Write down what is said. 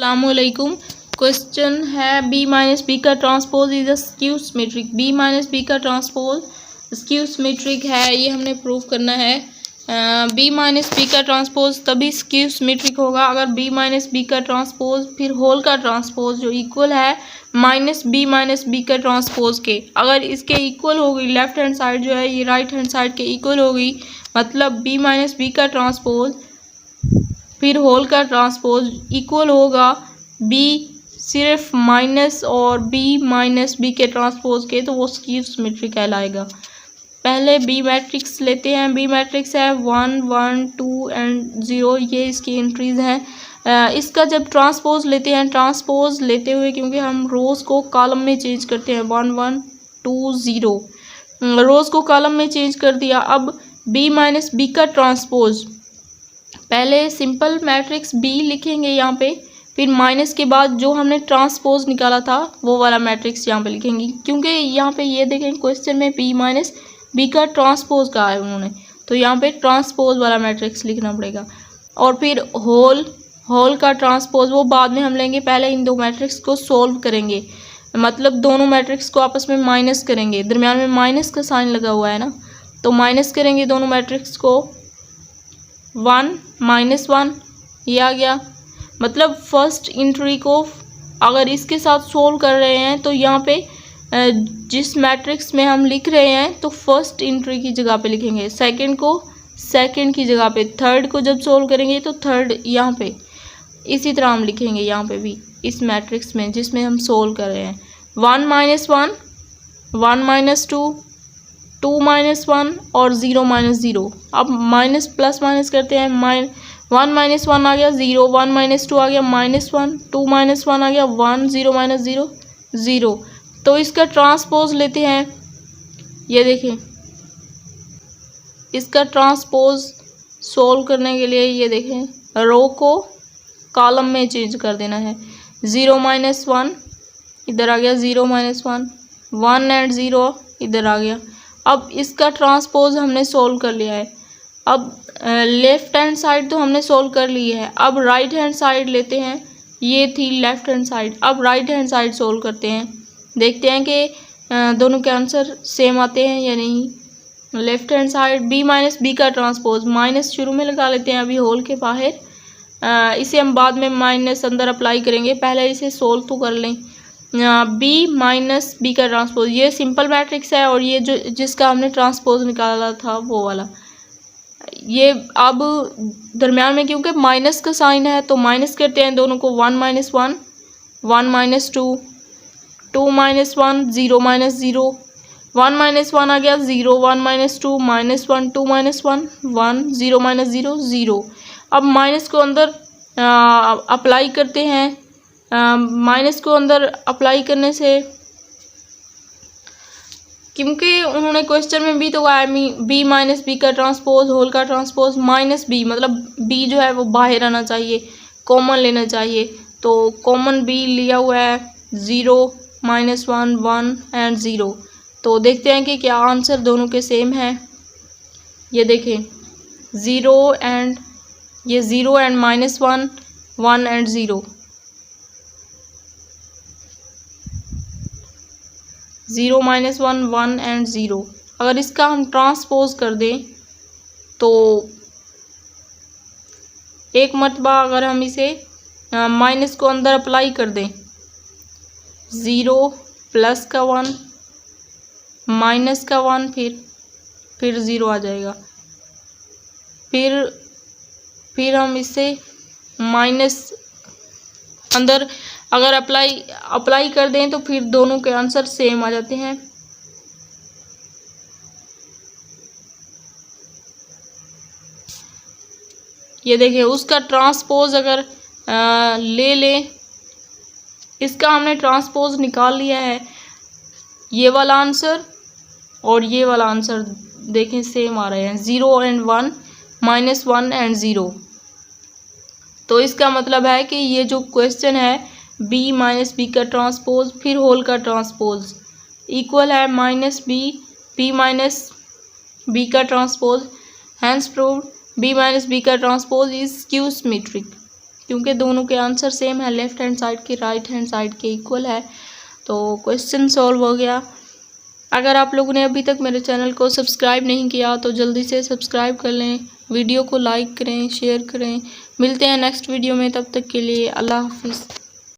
अस्सलामुअलैकुम। क्वेश्चन है B minus B का transpose is a skew symmetric. B minus B का ट्रांसपोज स्क्यू सिमेट्रिक है, ये हमने प्रूव करना है। बी माइनस बी का ट्रांसपोज तभी स्क्यू सिमेट्रिक होगा अगर बी माइनस बी का ट्रांसपोज फिर होल का ट्रांसपोज जो इक्वल है माइनस बी का ट्रांसपोज के, अगर इसके इक्वल होगी लेफ्ट हैंड साइड जो है ये राइट हैंड साइड के इक्वल होगी, मतलब बी माइनस बी का ट्रांसपोज फिर होल का ट्रांसपोज इक्वल होगा बी सिर्फ माइनस और बी माइनस बी के ट्रांसपोज के, तो वो स्क्यू सिमेट्रिक कहलाएगा। पहले बी मैट्रिक्स लेते हैं। बी मैट्रिक्स है 1 1 2 एंड 0, ये इसकी एंट्रीज हैं। इसका जब ट्रांसपोज लेते हैं, ट्रांसपोज लेते हुए क्योंकि हम रोज़ को कॉलम में चेंज करते हैं 1 1 2 0, रोज़ को कॉलम में चेंज कर दिया। अब बी माइनस बी का ट्रांसपोज, पहले सिंपल मैट्रिक्स बी लिखेंगे यहाँ पे, फिर माइनस के बाद जो हमने ट्रांसपोज निकाला था वो वाला मैट्रिक्स यहाँ पे लिखेंगे, क्योंकि यहाँ पे ये देखें क्वेश्चन में बी माइनस बी का ट्रांसपोज कहा है उन्होंने, तो यहाँ पे ट्रांसपोज वाला मैट्रिक्स लिखना पड़ेगा। और फिर होल का ट्रांसपोज वो बाद में हम लेंगे, पहले इन दो मैट्रिक्स को सोल्व करेंगे, मतलब दोनों मैट्रिक्स को आपस में माइनस करेंगे, दरम्यान में माइनस का साइन लगा हुआ है ना, तो माइनस करेंगे दोनों मैट्रिक्स को। 1 -1 ये आ गया, मतलब फर्स्ट इंट्री को अगर इसके साथ सोल्व कर रहे हैं तो यहाँ पे जिस मैट्रिक्स में हम लिख रहे हैं तो फर्स्ट इंट्री की जगह पे लिखेंगे, सेकंड को सेकंड की जगह पे, थर्ड को जब सोल्व करेंगे तो थर्ड यहाँ पे, इसी तरह हम लिखेंगे यहाँ पे भी इस मैट्रिक्स में जिसमें हम सोल्व कर रहे हैं। 1 -1 1 -2 2 -1 और 0 -0। अब माइनस प्लस माइनस करते हैं, 1 -1 आ गया 0, 1 -2 आ गया -1, 2 -1 आ गया 1, 0 -0 0। तो इसका ट्रांसपोज लेते हैं, ये देखें इसका ट्रांसपोज सोल्व करने के लिए ये देखें रो को कॉलम में चेंज कर देना है। 0 -1 इधर आ गया, 0 -1 1 एंड 0 इधर आ गया। अब इसका ट्रांसपोज हमने सोल्व कर लिया है। अब लेफ्ट हैंड साइड तो हमने सोल्व कर ली है, अब राइट हैंड साइड लेते हैं, ये थी लेफ्ट हैंड साइड, अब राइट हैंड साइड सोल्व करते हैं, देखते हैं कि दोनों के आंसर सेम आते हैं या नहीं। Left hand side B minus B का ट्रांसपोज, माइनस शुरू में लगा लेते हैं अभी होल के बाहर, इसे हम बाद में माइनस अंदर अप्लाई करेंगे, पहले इसे सोल्व तो कर लें। बी माइनस बी का ट्रांसपोज, ये सिंपल मैट्रिक्स है और ये जो जिसका हमने ट्रांसपोज निकाला था वो वाला, ये अब दरम्यान में क्योंकि माइनस का साइन है तो माइनस करते हैं दोनों को। 1 -1 1 -2 2 -1 0 -0, 1 -1 आ गया 0, 1 -2 -1 2 -1 1 0 -0 0। अब माइनस को अंदर अप्लाई करते हैं, माइनस को अंदर अप्लाई करने से, क्योंकि उन्होंने क्वेश्चन में भी तो कहा है बी माइनस बी का ट्रांसपोज होल का ट्रांसपोज माइनस बी, मतलब बी जो है वो बाहर आना चाहिए, कॉमन लेना चाहिए, तो कॉमन बी लिया हुआ है 0 -1 1 एंड 0। तो देखते हैं कि क्या आंसर दोनों के सेम है। ये देखें 0 एंड ये 0 एंड -1 1 एंड 0, 0 -1 1 एंड 0। अगर इसका हम ट्रांसपोज कर दें तो एक मरतबा अगर हम इसे माइनस को अंदर अप्लाई कर दें, 0 प्लस का 1 माइनस का 1 फिर 0 आ जाएगा, फिर हम इसे माइनस अंदर अगर अप्लाई कर दें तो फिर दोनों के आंसर सेम आ जाते हैं। ये देखिए उसका ट्रांसपोज अगर ले लें, इसका हमने ट्रांसपोज निकाल लिया है, ये वाला आंसर और ये वाला आंसर देखें सेम आ रहे हैं, 0 एंड 1 -1 एंड 0। तो इसका मतलब है कि ये जो क्वेश्चन है बी माइनस बी का ट्रांसपोज फिर होल का ट्रांसपोज इक्वल है बी माइनस बी का transpose, hence proved B minus B का ट्रांसपोज इज स्क्यू सिमेट्रिक। क्योंकि दोनों के आंसर सेम है, लेफ्ट हैंड साइड के राइट हैंड साइड के इक्वल है। तो क्वेश्चन सॉल्व हो गया। अगर आप लोगों ने अभी तक मेरे चैनल को सब्सक्राइब नहीं किया तो जल्दी से सब्सक्राइब कर लें, वीडियो को लाइक करें, शेयर करें। मिलते हैं नेक्स्ट वीडियो में, तब तक के लिए अल्लाह हाफिज़।